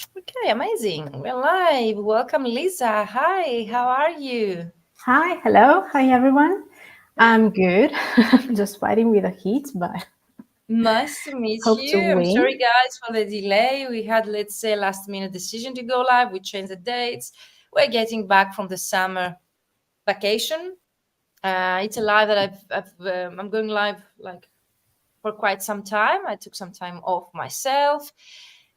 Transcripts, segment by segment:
Okay, amazing. We're live. Welcome, Lisa. Hi, how are you? Hi, hello. Hi, everyone. I'm good. I'm just fighting with the heat, but Nice to meet hope to you. I'm sorry, win. guys, for the delay. We had, let's say, last minute decision to go live. We changed the dates. We're getting back from the summer vacation. It's a live that I'm going live like for quite some time. I took some time off myself.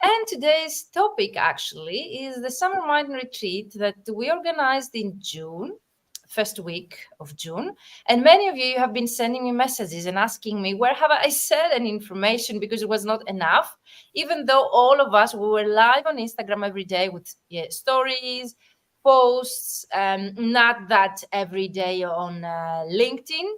And today's topic actually is the Summer Mind Retreat that we organized in June, first week of June. And many of you have been sending me messages and asking me, where have I said any information? Because it was not enough. Even though all of us, we were live on Instagram every day with stories, posts, not that every day on LinkedIn.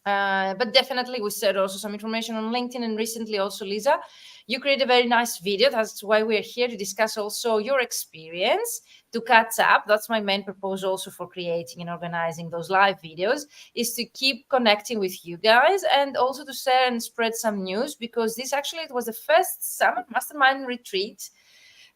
But definitely we shared also some information on LinkedIn, and recently also, Lisa, you created a very nice video. That's why we're here to discuss also your experience, to catch up. That's my main purpose also for creating and organizing those live videos, is to keep connecting with you guys and also to share and spread some news, because this actually, it was the first Summer Mastermind Retreat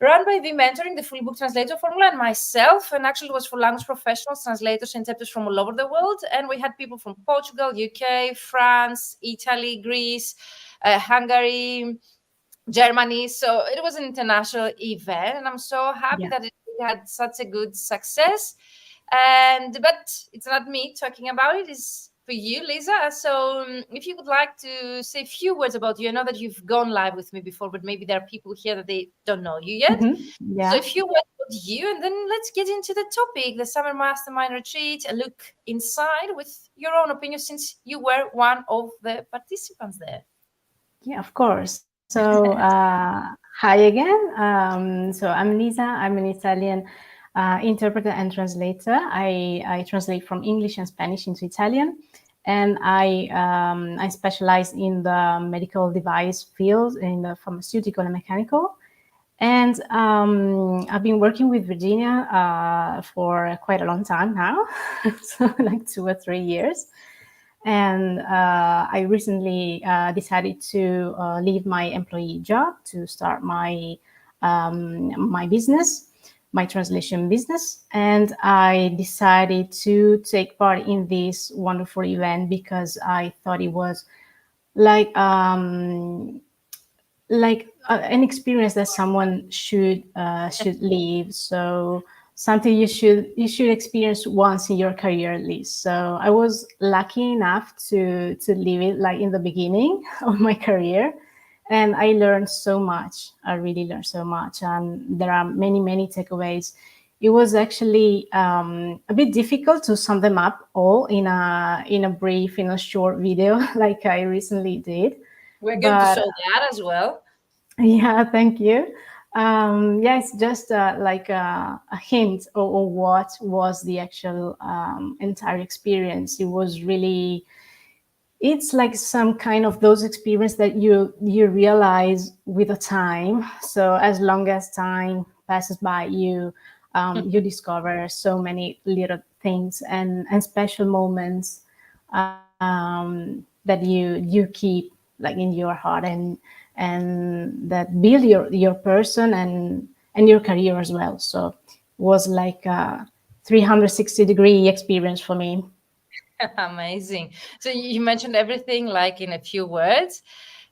run by the Mentoring, the full book translator formula, and myself. And actually, it was for language professionals, translators, and interpreters from all over the world. And we had people from Portugal, UK, France, Italy, Greece, Hungary, Germany. So it was an international event, and I'm so happy Yeah. that it had such a good success. And but it's not me talking about it; it's for you, Lisa. So if you would like to say a few words about you, I know that you've gone live with me before, but maybe there are people here that they don't know you yet. So a Yeah. few words about you, and then let's get into the topic, the Summer Mastermind Retreat, a look inside with your own opinion, since you were one of the participants there. Yeah, of course. So, hi again. So, I'm Lisa. I'm an Italian interpreter and translator. I translate from English and Spanish into Italian. And I specialize in the medical device field, in the pharmaceutical and mechanical. And I've been working with Virginia for quite a long time now, so like 2 or 3 years. And I recently decided to leave my employee job to start my business, my translation business. And I decided to take part in this wonderful event because I thought it was like an experience that someone should live. So something you should experience once in your career at least. So I was lucky enough to live it like in the beginning of my career, and I learned so much. I really learned so much, and there are many takeaways. It was actually a bit difficult to sum them up all in a short video like I recently did. We're going to But show that as well. yeah, thank you. Yeah, it's just like a hint of what was the actual entire experience. It was really, it's like some kind of those experience that you realize with the time. So as long as time passes by, you discover so many little things and special moments that you keep like in your heart and that build your person and your career as well. So it was like a 360-degree experience for me. Amazing. So you mentioned everything like in a few words.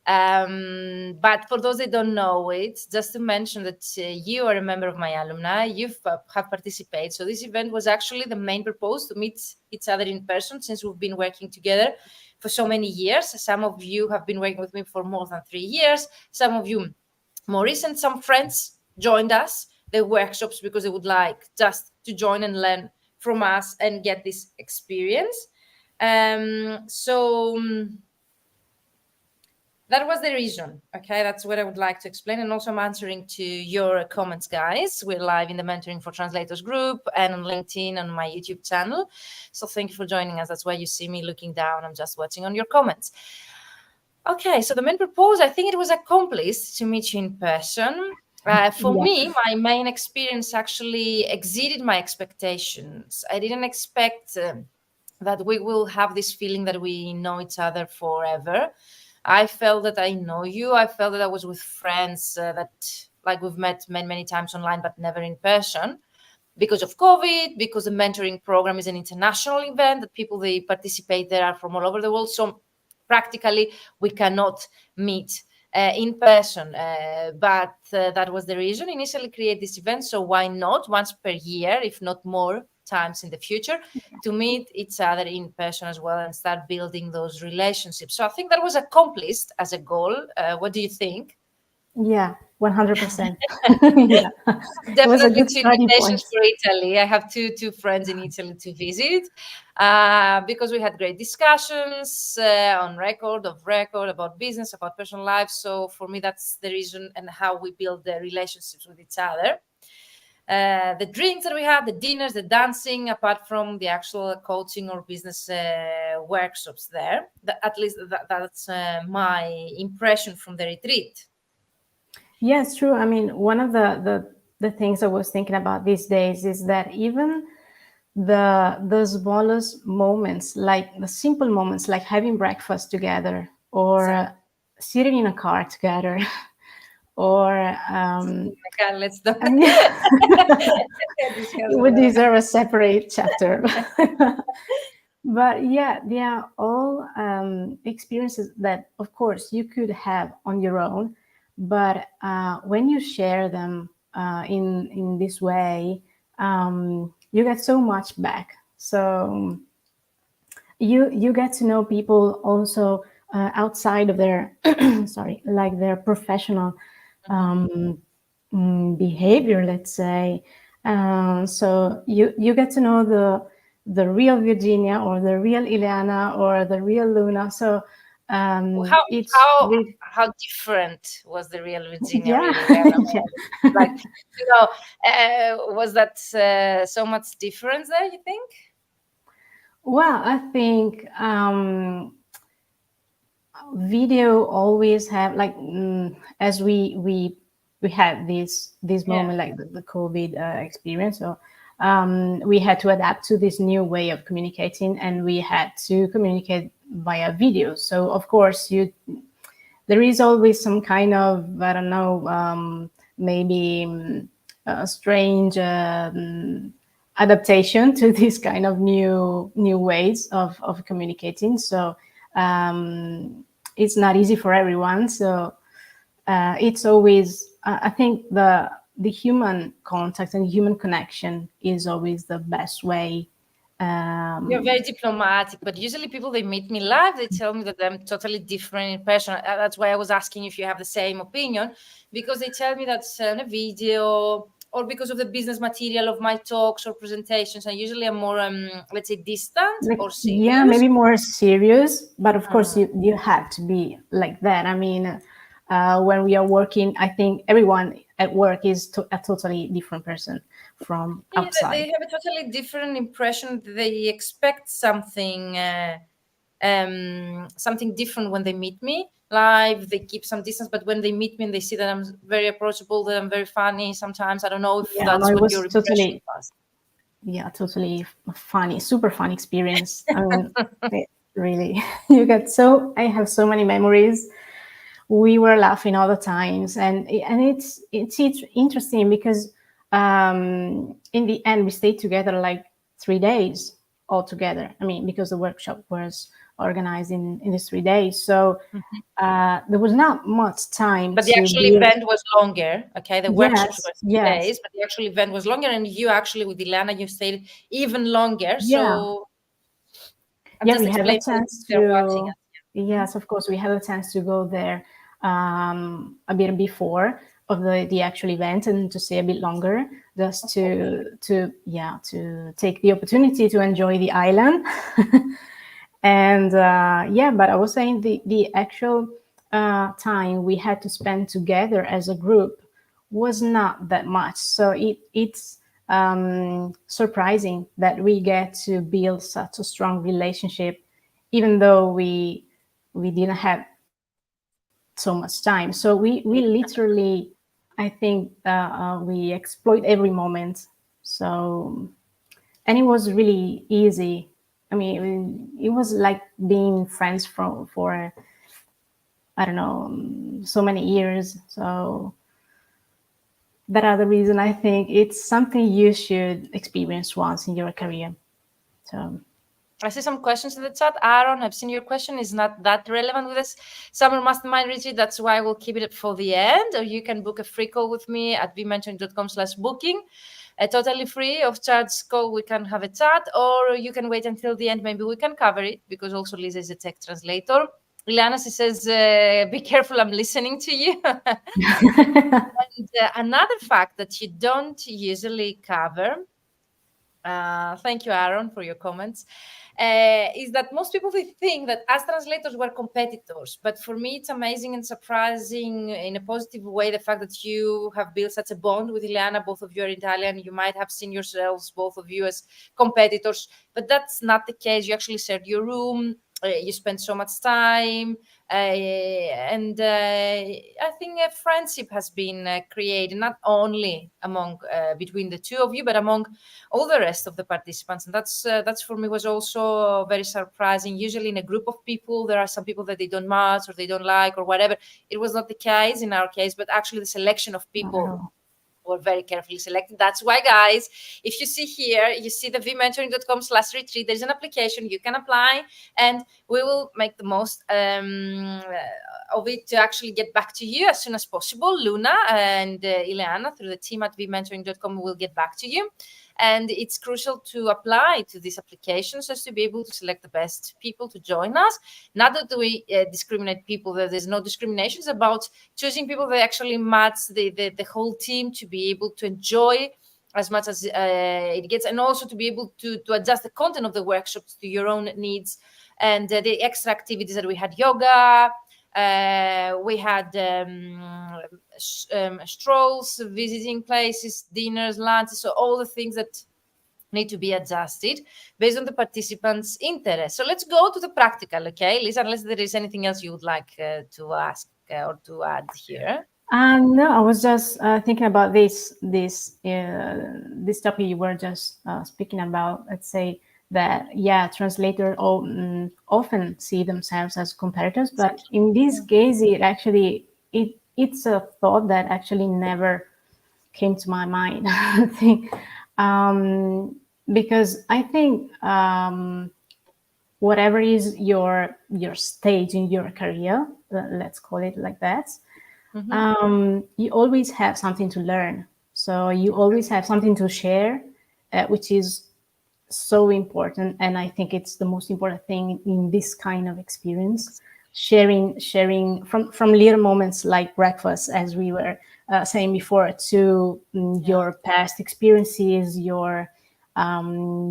But for those that don't know it, just to mention that you are a member of my alumni, you've have participated. So this event was actually the main purpose, to meet each other in person, since we've been working together for so many years. Some of you have been working with me for more than 3 years. Some of you more recent. Some friends joined us, the workshops, because they would like just to join and learn from us and get this experience. So that was the reason. Okay, that's what I would like to explain. And also, I'm answering to your comments, guys. We're live in the Mentoring for Translators group and on LinkedIn, on my YouTube channel. So thank you for joining us. That's why you see me looking down. I'm just watching on your comments. Okay, so the main purpose, I think it was accomplished to meet you in person. For Yeah. me, my main experience actually exceeded my expectations. I didn't expect that we will have this feeling that we know each other forever. I felt that I know you. I felt that I was with friends that like we've met many times online, but never in person because of COVID, because the mentoring program is an international event that people they participate there are from all over the world. So practically we cannot meet in person, but that was the reason initially create this event. So why not once per year, if not more times in the future, to meet each other in person as well and start building those relationships. So I think that was accomplished as a goal. What do you think? Yeah, 100%. Yeah, it was a Definitely good two starting invitations point. for Italy. I have two friends in Italy to visit because we had great discussions on record, off record, about business, about personal life. So for me, that's the reason and how we build the relationships with each other. The drinks that we had, the dinners, the dancing, apart from the actual coaching or business workshops there. At least that's my impression from the retreat. Yeah, it's true. I mean, one of the things I was thinking about these days is that even the smallest moments, like the simple moments, like having breakfast together or sitting in a car together, or Let's do I mean, it would deserve a separate chapter. But yeah, they are all experiences that, of course, you could have on your own. But when you share them in this way, you get so much back. So you get to know people also outside of their sorry, like their professional behavior, let's say. So you get to know the real Virginia or the real Ileana or the real Luna. So how it's how really, how different was the real Virginia yeah. really, Lena? Yeah. Like, you know, was that so much difference there, you think? Well, I think video always have like as we had this Yeah. moment like the COVID experience. So we had to adapt to this new way of communicating, and we had to communicate via video. So of course there is always some kind of, I don't know, maybe a strange adaptation to this kind of new ways of communicating. So it's not easy for everyone. So it's always, I think the human contact and human connection is always the best way. You're very diplomatic, but usually people they meet me live, they tell me that I'm totally different in person. That's why I was asking if you have the same opinion, because they tell me that on a video or because of the business material of my talks or presentations, I usually am more, let's say, distant Like, or yeah, serious. maybe more serious, but of course you have to be like that. I mean, when we are working, I think everyone at work is a totally different person from Yeah, they outside. have a totally different impression. They expect something different when they meet me live. They keep some distance, but when they meet me and they see that I'm very approachable, that I'm very funny, sometimes I don't know if Yeah, no, that's it what your was impression totally, was. yeah, totally funny, super fun experience. I mean, really, you get so, I have so many memories. We were laughing all the times, and it's interesting because in the end we stayed together like 3 days all together. I mean, because the workshop was organized in these 3 days, so there was not much time But the to actual build. event was longer. Okay, the workshops Yes, were yes, 3 days, but the actual event was longer. And you actually with Ilana, you stayed even longer. yeah. So I'm Yeah, just we had a explaining if chance they're watching to, us. yes, of course, we had a chance to go there a bit before of the actual event and to stay a bit longer, just to take the opportunity to enjoy the island. And yeah, but I was saying the actual time we had to spend together as a group was not that much. So it's surprising that we get to build such a strong relationship, even though we didn't have so much time. So we literally, I think we exploit every moment. So, and it was really easy. I mean, it was like being friends for I don't know, so many years. So that are the reason I think it's something you should experience once in your career. So I see some questions in the chat. Aaron, I've seen your question is not that relevant with this Summer Mastermind Retreat. That's why we'll keep it for the end. Or you can book a free call with me at vmentoring.com/booking. A totally free of charge call. We can have a chat, or you can wait until the end. Maybe we can cover it because also Lisa is a tech translator. Liana, she says, be careful, I'm listening to you. And another fact that you don't usually cover, thank you, Aaron, for your comments, is that most people they think that as translators we're competitors. But for me, it's amazing and surprising in a positive way the fact that you have built such a bond with Ileana. Both of you are Italian. You might have seen yourselves, both of you, as competitors, but that's not the case. You actually shared your room. You spend so much time, and I think a friendship has been created not only among between the two of you, but among all the rest of the participants. And that's for me was also very surprising. Usually in a group of people, there are some people that they don't match or they don't like or whatever. It was not the case in our case, but actually the selection of people were very carefully selected. That's why, guys, if you see here, you see the vmentoring.com/retreat, there's an application you can apply, and we will make the most of it to actually get back to you as soon as possible. Luna and Ileana through the team at vmentoring.com will get back to you. And it's crucial to apply to these applications as to be able to select the best people to join us. Not that we discriminate people, that there's no discrimination. It's about choosing people that actually match the whole team to be able to enjoy as much as it gets, and also to be able to adjust the content of the workshops to your own needs. And the extra activities that we had yoga, we had strolls, visiting places, dinners, lunches, so all the things that need to be adjusted based on the participants' interest. So let's go to the practical, okay, Lisa, unless there is anything else you would like to ask or to add here. No, I was just thinking about this topic you were just speaking about. Let's say that translators often see themselves as competitors, but in this case, it's a thought that actually never came to my mind. I think because I think whatever is your stage in your career, let's call it like that. You always have something to learn. So you always have something to share, which is so important. And I think it's the most important thing in this kind of experience. Sharing from little moments like breakfast, as we were saying before, to your past experiences, your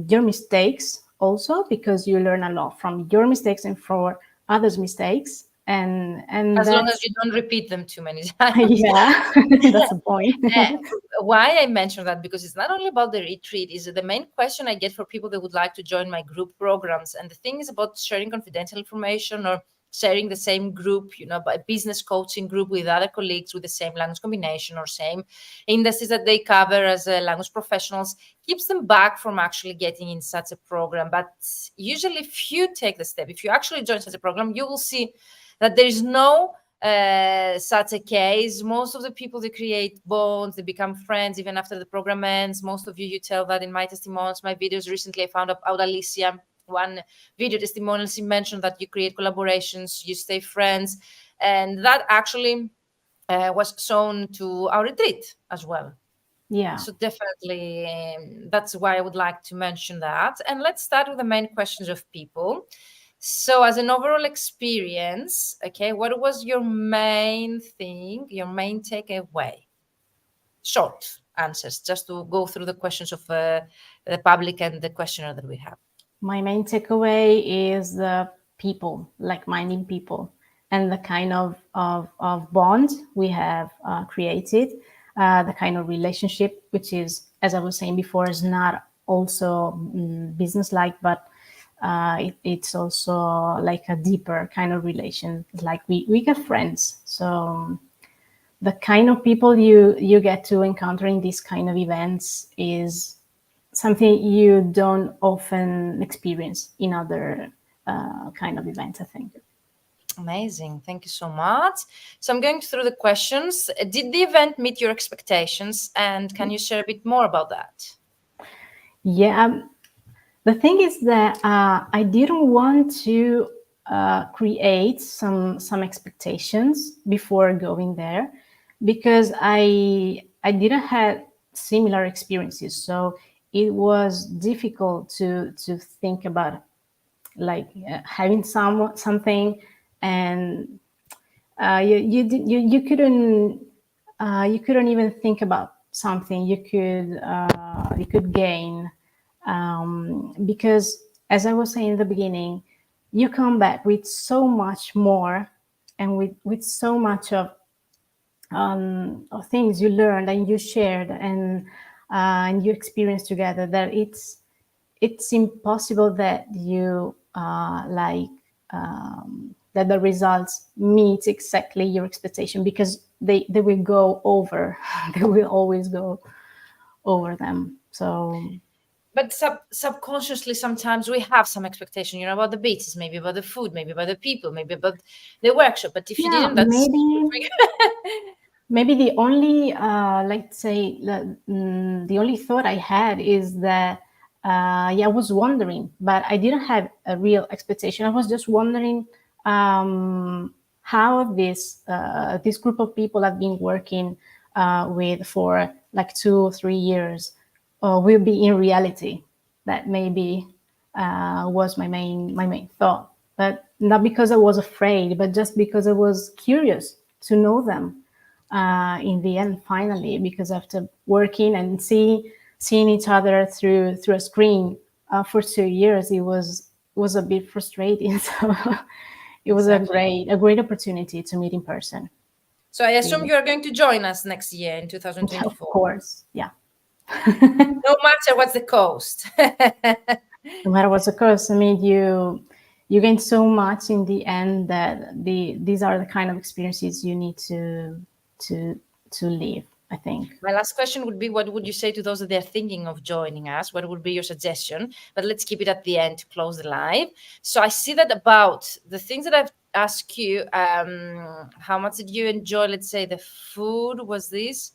mistakes also, because you learn a lot from your mistakes and for others' mistakes. And as long as you don't repeat them too many times. Yeah, that's the point. Why I mentioned that, because it's not only about the retreat, is the main question I get for people that would like to join my group programs. And the thing is about sharing confidential information or sharing the same group, a business coaching group with other colleagues with the same language combination or same industries that they cover as language professionals, keeps them back from actually getting in such a program. But usually if you take the step, if you actually join such a program, you will see that there is no such a case. Most of the people, they create bonds, they become friends even after the program ends. Most of you tell that in my testimonials, my videos. Recently I found out Alicia, one video testimonial, she mentioned that you create collaborations, you stay friends, and that actually was shown to our retreat as well. So definitely that's why I would like to mention that. And let's start with the main questions of people. So as an overall experience, okay, what was your main thing, your main takeaway? Short answers, just to go through the questions of the public and the questionnaire that we have. My main takeaway is the people, like-minded people, and the kind of bond we have created, the kind of relationship, which is, as I was saying before, is not also business-like, but it's also like a deeper kind of relation. Like we get friends. So the kind of people you get to encounter in these kind of events is something you don't often experience in other kind of events, I think. Amazing. Thank you so much. So I'm going through the questions. Did the event meet your expectations? And can you share a bit more about that? Yeah, the thing is that I didn't want to create some expectations before going there, because I didn't have similar experiences, so it was difficult to think about, like, having something, and you couldn't even think about something you could gain, because, as I was saying in the beginning, you come back with so much more, and with so much of things you learned and you shared, and you experienced together, that it's impossible that you that the results meet exactly your expectation, because they will go over they will always go over them. So But subconsciously, sometimes we have some expectation, about the beaches, maybe about the food, maybe about the people, maybe about the workshop. But if you yeah, didn't, that's maybe the only let's say the only thought I had is that I was wondering, but I didn't have a real expectation. I was just wondering how this group of people I've been working with for like 2 or 3 years will be in reality. That maybe was my main thought, but not because I was afraid, but just because I was curious to know them in the end, finally, because after working and seeing each other through a screen for 2 years, it was a bit frustrating. So it was exactly. a great opportunity to meet in person. So I assume Really. you are going to join us next year in Of 2024, course, yeah. no matter what's the cost. No matter what's the cost, I mean, you gain so much in the end, that these are the kind of experiences you need to to live, I think. My last question would be, what would you say to those that they're thinking of joining us? What would be your suggestion? But let's keep it at the end to close the live. So I see that about the things that I've asked you, how much did you enjoy? Let's say the food was this.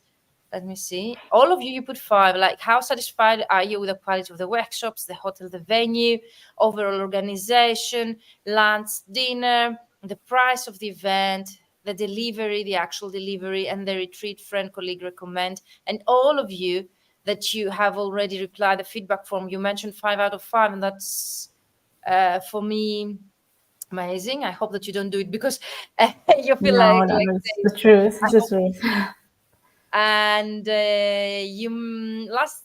Let me see. All of you, you put 5. Like, how satisfied are you with the quality of the workshops, the hotel, the venue, overall organization, lunch, dinner, the price of the event, the delivery, the actual delivery, and the retreat friend, colleague recommend? And all of you that you have already replied the feedback form, you mentioned 5 out of 5, and that's for me amazing. I hope that you don't do it because you feel No, like it's the truth. I It's the hope. truth. And you last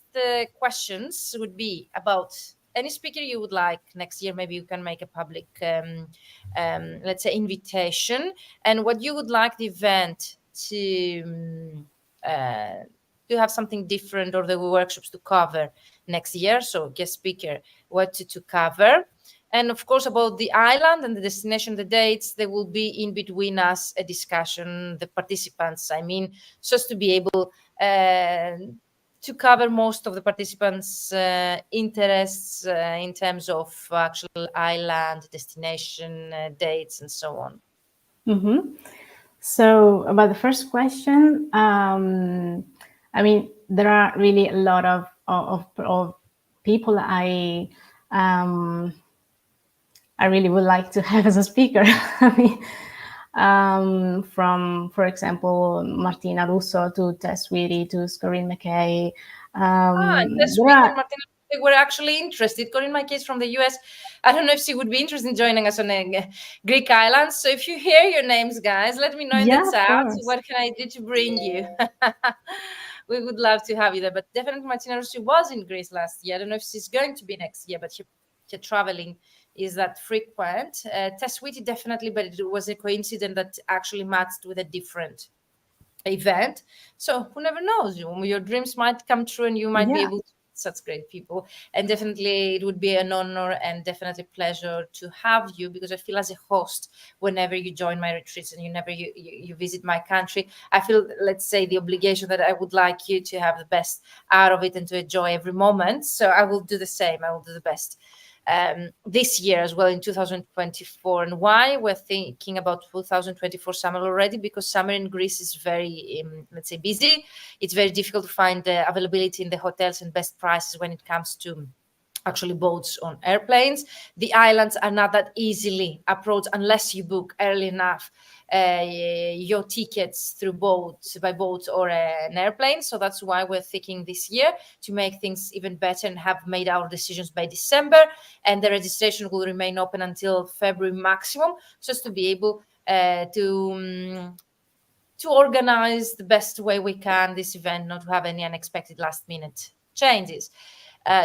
questions would be about any speaker you would like next year. Maybe you can make a public, let's say, invitation, and what you would like the event uh, to have something different, or the workshops to cover next year. So guest speaker, what to cover. And of course, about the island and the destination, the dates, there will be in between us a discussion, the participants, I mean, just to be able to cover most of the participants' interests in terms of actual island, destination, dates, and so on. Mm-hmm. So about the first question, I mean, there are really a lot of people I really would like to have as a speaker. I mean, from, for example, Martina Russo to Tess Whitty to Corinne McKay. This There week, are, and Martina, they were actually interested. Corinne, my case from the US, I don't know if she would be interested in joining us on a Greek island. So if you hear your names, guys, let me know in the yeah, of chat. course. What can I do to bring you? We would love to have you there. But definitely, Martina Rossi was in Greece last year. I don't know if she's going to be next year, but her traveling is that frequent. Tess Whitty, definitely, but it was a coincidence that actually matched with a different event. So who never knows? Your dreams might come true, and you might be Yeah. able to meet such great people. And definitely, it would be an honor and definitely pleasure to have you, because I feel as a host, whenever you join my retreats and you visit my country, I feel, let's say, the obligation that I would like you to have the best out of it and to enjoy every moment. So I will do the same. I will do the best. this year as well in 2024. And why we're thinking about 2024 summer already? Because summer in Greece is very, let's say, busy. It's very difficult to find the availability in the hotels and best prices when it comes to actually boats on airplanes. The islands are not that easily approached unless you book early enough your tickets through by boat or an airplane. So that's why we're thinking this year to make things even better and have made our decisions by December, and the registration will remain open until February maximum, just to be able to organize the best way we can this event, not to have any unexpected last minute changes.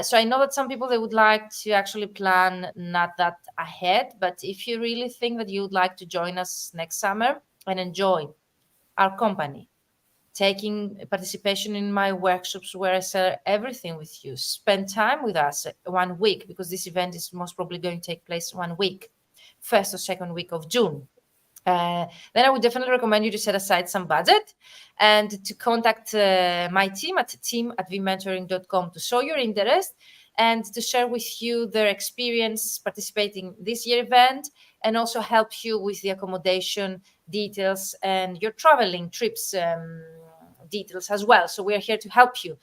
So I know that some people, they would like to actually plan not that ahead, but if you really think that you would like to join us next summer and enjoy our company, taking participation in my workshops where I share everything with you, spend time with us 1 week, because this event is most probably going to take place 1 week, first or second week of June. Then I would definitely recommend you to set aside some budget and to contact my team at team@vmentoring.com to show your interest and to share with you their experience participating this year event, and also help you with the accommodation details and your traveling trips details as well. So we are here to help you.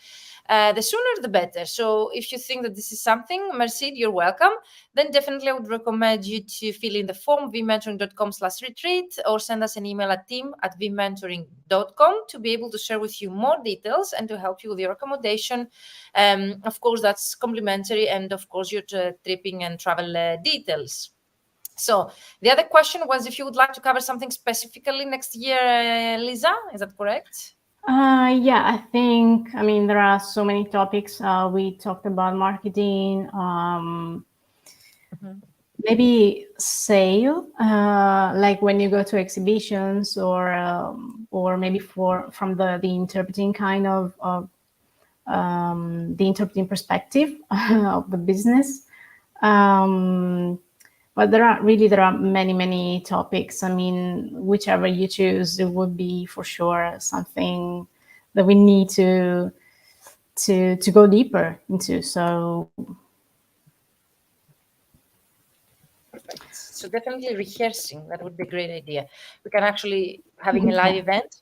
The sooner the better. So if you think that this is something, Mercedes, you're welcome. Then definitely I would recommend you to fill in the form vmentoring.com/retreat, or send us an email at team@vmentoring.com to be able to share with you more details and to help you with your accommodation. Of course, that's complimentary, and of course your tripping and travel details. So the other question was if you would like to cover something specifically next year, Lisa, is that correct? Yeah, I think, I mean, there are so many topics. We talked about marketing, maybe sale, like when you go to exhibitions, or maybe from the interpreting kind of the interpreting perspective of the business. But there are many topics. I mean, whichever you choose, it would be for sure something that we need to go deeper into. So perfect. So definitely rehearsing, that would be a great idea. We can actually having a live event.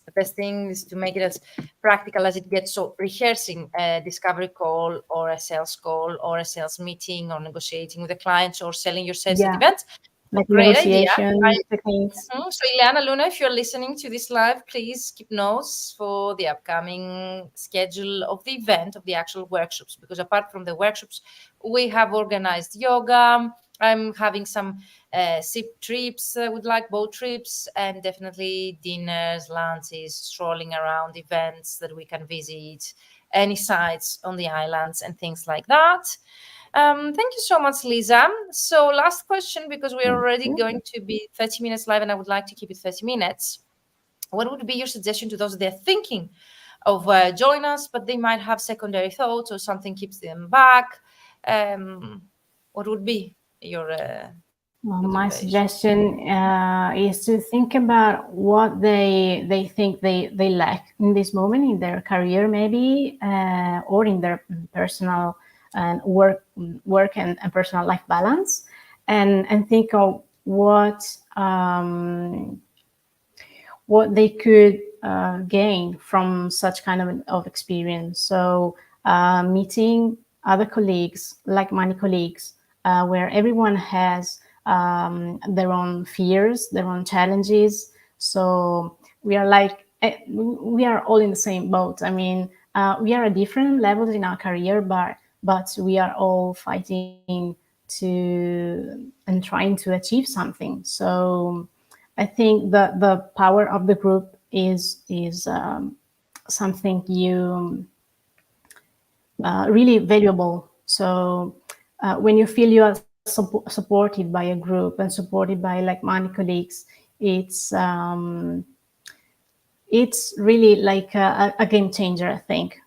The best thing is to make it as practical as it gets. So rehearsing a discovery call or a sales call or a sales meeting, or negotiating with the clients, or selling your sales at events. like Great idea. negotiation techniques. So Ileana, Luna, if you're listening to this live, please keep notes for the upcoming schedule of the event, of the actual workshops, because apart from the workshops, we have organized yoga. I'm having some ship trips, would like boat trips, and definitely dinners, lunches, strolling around events that we can visit, any sites on the islands and things like that. Thank you so much, Lisa. So last question, because we're already going to be 30 minutes live and I would like to keep it 30 minutes. What would be your suggestion to those that are thinking of join us, but they might have secondary thoughts or something keeps them back? What would be your my suggestion is to think about what they think they lack in this moment in their career, maybe, or in their personal and work and personal life balance, and think of what they could gain from such kind of experience. So meeting other colleagues, like-minded colleagues, where everyone has their own fears, their own challenges. So we are all in the same boat. I mean, we are at different levels in our career, but we are all fighting and trying to achieve something. So I think the power of the group is something you really valuable. So when you feel you are supported by a group and supported by like-minded colleagues, it's really like a game changer, I think.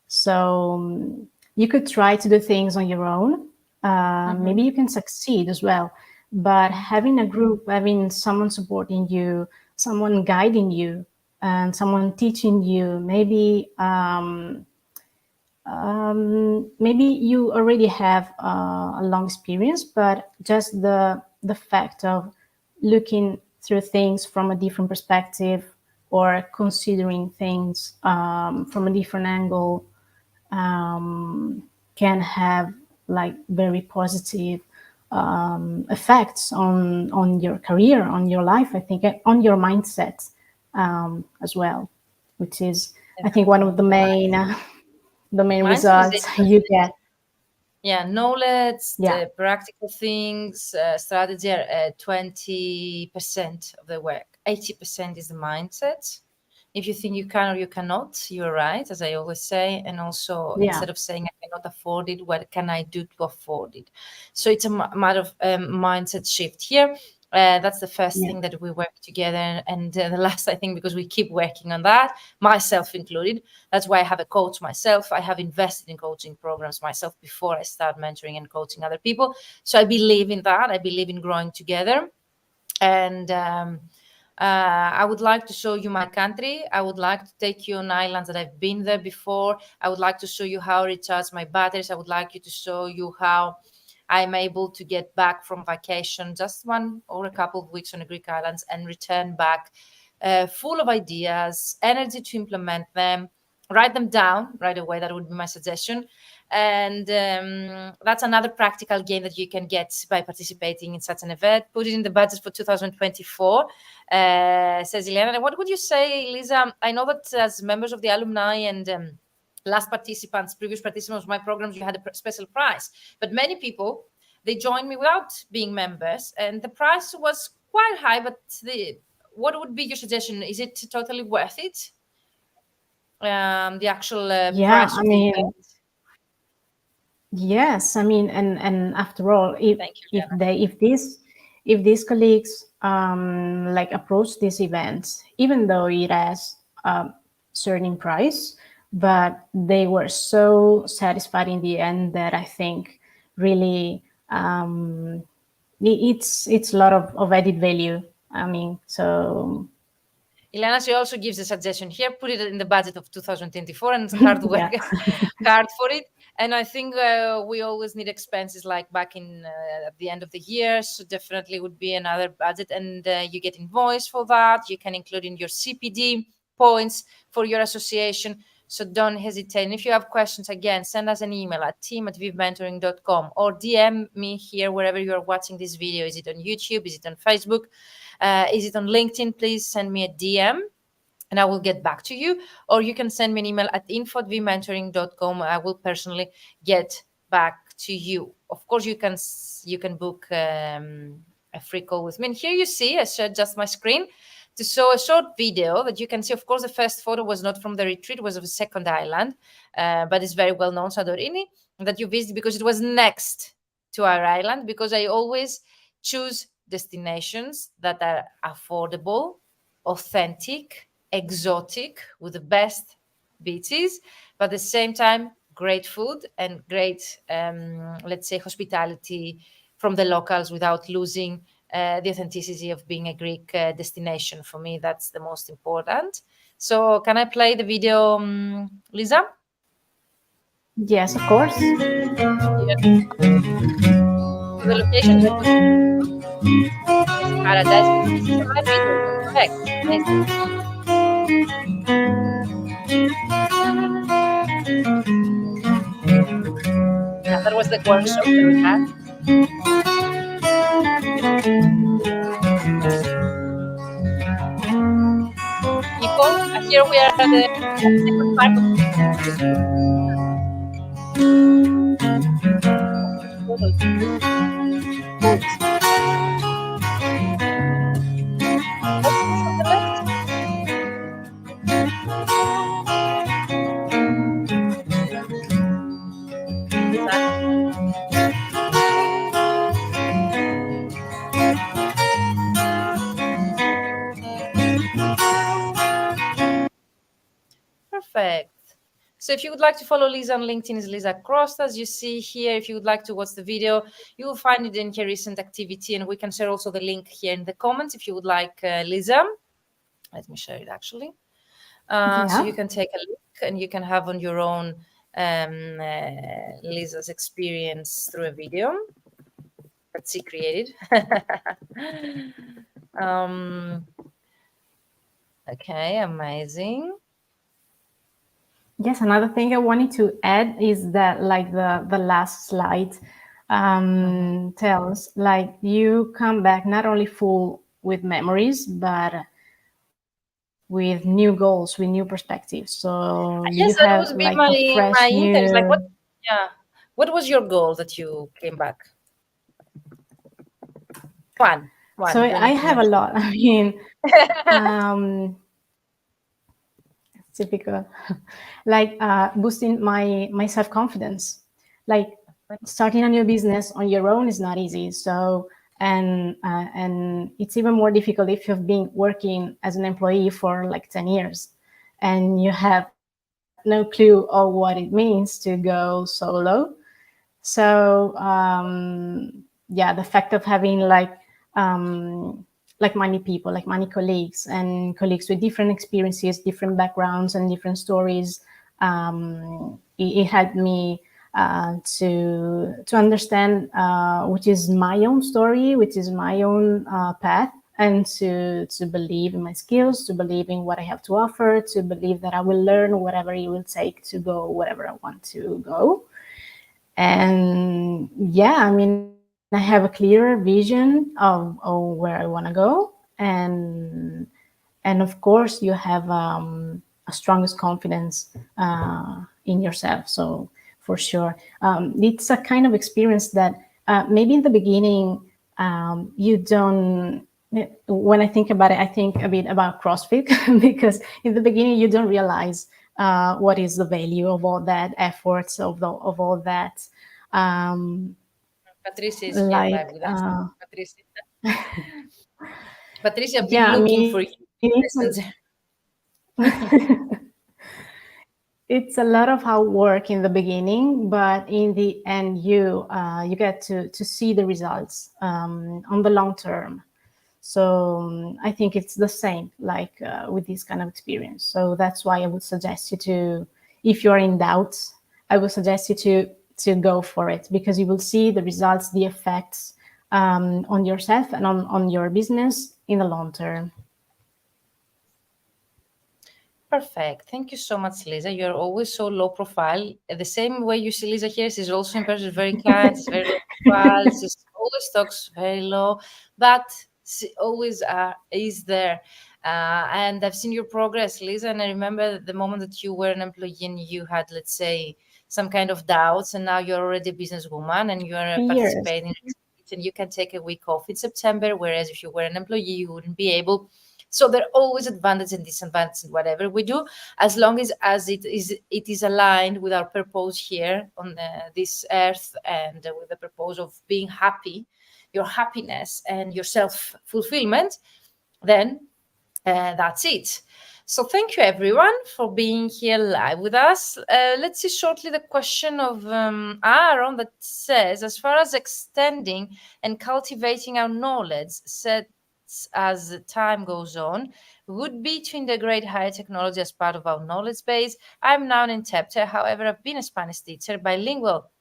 So you could try to do things on your own. Maybe you can succeed as well. But having a group, having someone supporting you, someone guiding you, and someone teaching you, maybe maybe you already have a long experience, but just the fact of looking through things from a different perspective or considering things from a different angle can have like very positive effects on your career, on your life, I think, and on your mindset as well, which is, I think, one of the main Mindset is results you get. Yeah, knowledge, Yeah, the practical things, strategy are 20% of the work. 80% is the mindset. If you think you can or you cannot, you're right, as I always say. And also, yeah, instead of saying I cannot afford it, what can I do to afford it? So it's a matter of mindset shift here. That's the first yeah. thing that we work together. And the last, I think, because we keep working on that, myself included. That's why I have a coach myself. I have invested in coaching programs myself before I start mentoring and coaching other people. So I believe in that. I believe in growing together. And I would like to show you my country. I would like to take you on islands that I've been there before. I would like to show you how I recharge my batteries. I would like you to show you how I'm able to get back from vacation, just one or a couple of weeks on the Greek islands, and return back full of ideas, energy to implement them, write them down right away. That would be my suggestion. And that's another practical gain that you can get by participating in such an event. Put it in the budget for 2024, says Ileana. And what would you say, Lisa? I know that as members of the alumni and previous participants of my programs, you had a special price. But many people, they joined me without being members, and the price was quite high. But what would be your suggestion? Is it totally worth it? The actual Yeah, price I of the mean, event? yes, I mean, and after all, Thank you, if Liana. these colleagues like approach this event, even though it has a certain price, but they were so satisfied in the end that I think really it's a lot of added value. I mean, so Ilana, she also gives a suggestion here: put it in the budget of 2024 and hard work yeah, hard for it. And I think we always need expenses like back in at the end of the year. So definitely would be another budget, and you get invoice for that. You can include in your CPD points for your association. So don't hesitate. And if you have questions, again, send us an email at team@vivmentoring.com or DM me here wherever you are watching this video. Is it on YouTube? Is it on Facebook? Is it on LinkedIn? Please send me a DM and I will get back to you. Or you can send me an email at info@vmentoring.com. I will personally get back to you. Of course, you can book a free call with me. And here you see, I shared just my screen to show a short video that you can see. Of course, the first photo was not from the retreat, it was of a second island, but it's very well known, Santorini, that you visited because it was next to our island, because I always choose destinations that are affordable, authentic, exotic, with the best beaches, but at the same time, great food and great, let's say, hospitality from the locals without losing the authenticity of being a Greek destination. For me, that's the most important. So can I play the video, Lisa? yes, of course. Yeah. So the location is paradise. This is a live video. You can check. Amazing. Yeah, that was the workshop that we had. People, here we are at the second part of the photos. Focus on the left. Exactly. Perfect. So if you would like to follow Lisa on LinkedIn, is Lisa Crosta, as you see here. If you would like to watch the video, you will find it in her recent activity, and we can share also the link here in the comments if you would like, Lisa. Let me share it actually. So Yeah. you can take a look and you can have on your own Lisa's experience through a video that she created. um, okay, amazing. Yes, another thing I wanted to add is that, like the last slide tells, like you come back not only full with memories, but with new goals, with new perspectives. So you Yes, have that like would the be my fresh my interest. Like new. what? Yeah, what was your goal that you came back? So One. You I need to have a mention. lot. I mean, um, it's typical, like boosting my self confidence, like starting a new business on your own is not easy. So and it's even more difficult if you've been working as an employee for like 10 years and you have no clue of what it means to go solo. So yeah, the fact of having like many people, like many colleagues, and colleagues with different experiences, different backgrounds, and different stories, it helped me to understand which is my own story, which is my own path, and to believe in my skills, to believe in what I have to offer, to believe that I will learn whatever it will take to go wherever I want to go. And yeah, I mean, I have a clearer vision of where I want to go. And of course you have a strongest confidence in yourself. So for sure, it's a kind of experience that maybe in the beginning you don't. When I think about it, I think a bit about CrossFit because in the beginning you don't realize what is the value of all that efforts of all that um, Patricia is here like live with us. Patricia, Patricia, I've been yeah, I looking for mean you. it's Messenger. it's a lot of hard work in the beginning, but in the end you get to see the results on the long term. So I think it's the same like with this kind of experience. So that's why I would suggest you to, if you're in doubt, I would suggest you to go for it, because you will see the results, the effects on yourself and on your business in the long term. Perfect. Thank you so much, Lisa. You're always so low profile. The same way you see Lisa here, she's also in person very kind. She's very low profile. She always talks very low, but she always is there. And I've seen your progress, Lisa. And I remember the moment that you were an employee and you had, let's say, some kind of doubts, and now you're already a businesswoman and you're 3 years. participating and you can take a week off in September. Whereas if you were an employee, you wouldn't be able. So there are always advantages and disadvantages in whatever we do, as long as it is aligned with our purpose here on this earth, and with the purpose of being happy, your happiness and your self fulfillment. Then that's it. So thank you everyone for being here live with us. Let's see shortly the question of Aaron that says, as far as extending and cultivating our knowledge sets as time goes on, would be to integrate higher technology as part of our knowledge base. I'm now an interpreter. However, I've been a Spanish teacher, bilingual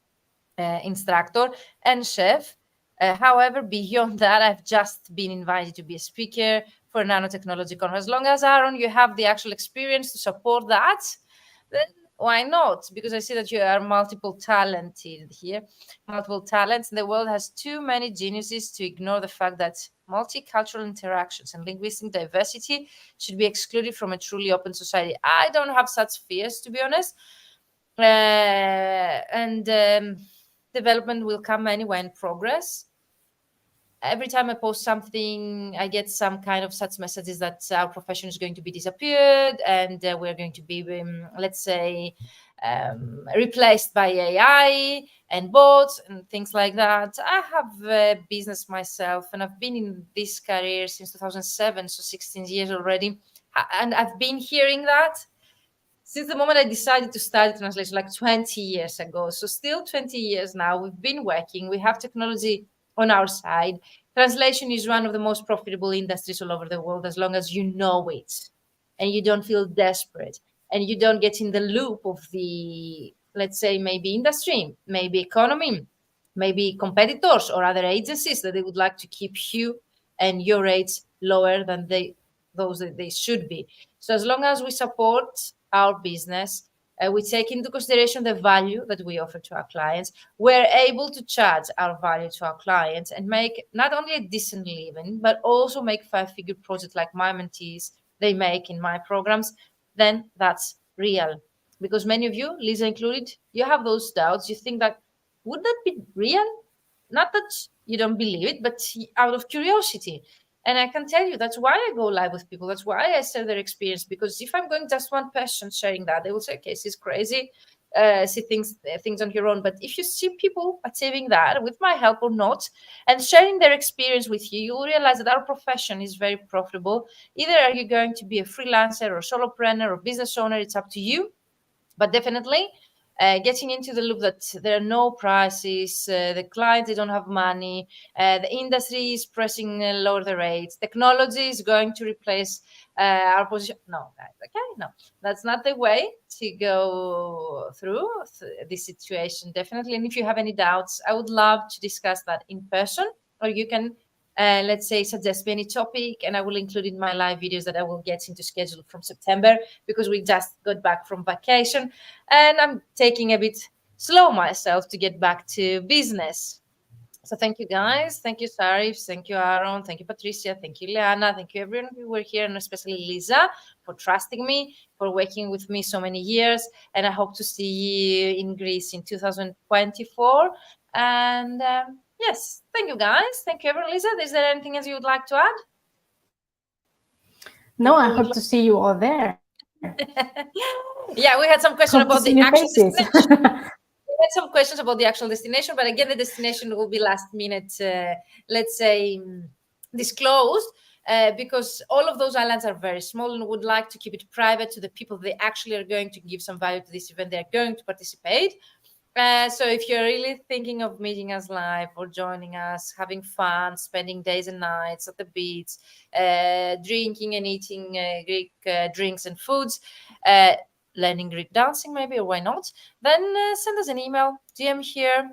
instructor, and chef. However, beyond that, I've just been invited to be a speaker for a nanotechnology conference. As long as, Aaron, you have the actual experience to support that, then why not? Because I see that you are multiple talented here, multiple talents. The world has too many geniuses to ignore the fact that multicultural interactions and linguistic diversity should be excluded from a truly open society. I don't have such fears, to be honest. And development will come anyway in progress. Every time I post something, I get some kind of such messages that our profession is going to be disappeared, and we're going to be, let's say, replaced by AI and bots and things like that. I have a business myself, and I've been in this career since 2007, so 16 years already. And I've been hearing that since the moment I decided to study translation, like 20 years ago. So still 20 years now, we've been working. We have technology on our side. Translation is one of the most profitable industries all over the world, as long as you know it and you don't feel desperate and you don't get in the loop of the let's say maybe industry, maybe economy, maybe competitors or other agencies that they would like to keep you and your rates lower than those that they should be. So as long as we support our business, we take into consideration the value that we offer to our clients, we're able to charge our value to our clients and make not only a decent living, but also make five-figure projects like my mentees, they make in my programs, then that's real. Because many of you, Lisa included, you have those doubts. You think that, would that be real? Not that you don't believe it, but out of curiosity. And I can tell you that's why I go live with people. That's why I share their experience. Because if I'm going just one person sharing that, they will say, okay, she's crazy. She thinks things on her own. But if you see people achieving that with my help or not, and sharing their experience with you, you'll realize that our profession is very profitable. Either are you going to be a freelancer or solopreneur or business owner, it's up to you. But definitely getting into the loop that there are no prices, the clients, they don't have money, the industry is pressing lower the rates, technology is going to replace our position. No, guys, okay, no, that's not the way to go through this situation, definitely. And if you have any doubts, I would love to discuss that in person, or you can let's say suggest me any topic and I will include in my live videos that I will get into schedule from September, because we just got back from vacation and I'm taking a bit slow myself to get back to business. So thank you guys. Thank you, Sarif. Thank you, Aaron. Thank you, Patricia. Thank you, Liana. Thank you, everyone who were here, and especially Lisa for trusting me, for working with me so many years. And I hope to see you in Greece in 2024. And yes, thank you, guys. Thank you, everyone. Lisa, is there anything else you would like to add? No, I hope to see you all there. Yeah, we had some questions about the actual destination. We had some questions about the actual destination, but again, the destination will be last minute, let's say, disclosed, because all of those islands are very small and would like to keep it private to the people they actually are going to give some value to this event. They're going to participate. So if you're really thinking of meeting us live or joining us, having fun, spending days and nights at the beach, drinking and eating Greek drinks and foods, learning Greek dancing maybe, or why not, then send us an email, DM here,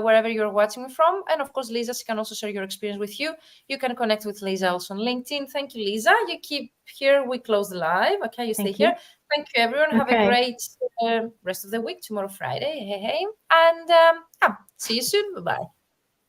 wherever you're watching from. And of course, Lisa, she can also share your experience with you. You can connect with Lisa also on LinkedIn. Thank you, Lisa. You keep here. We close the live. Okay, you stay here. Thank you, everyone. Have a great rest of the week. Tomorrow, Friday. Hey. And see you soon. Bye-bye.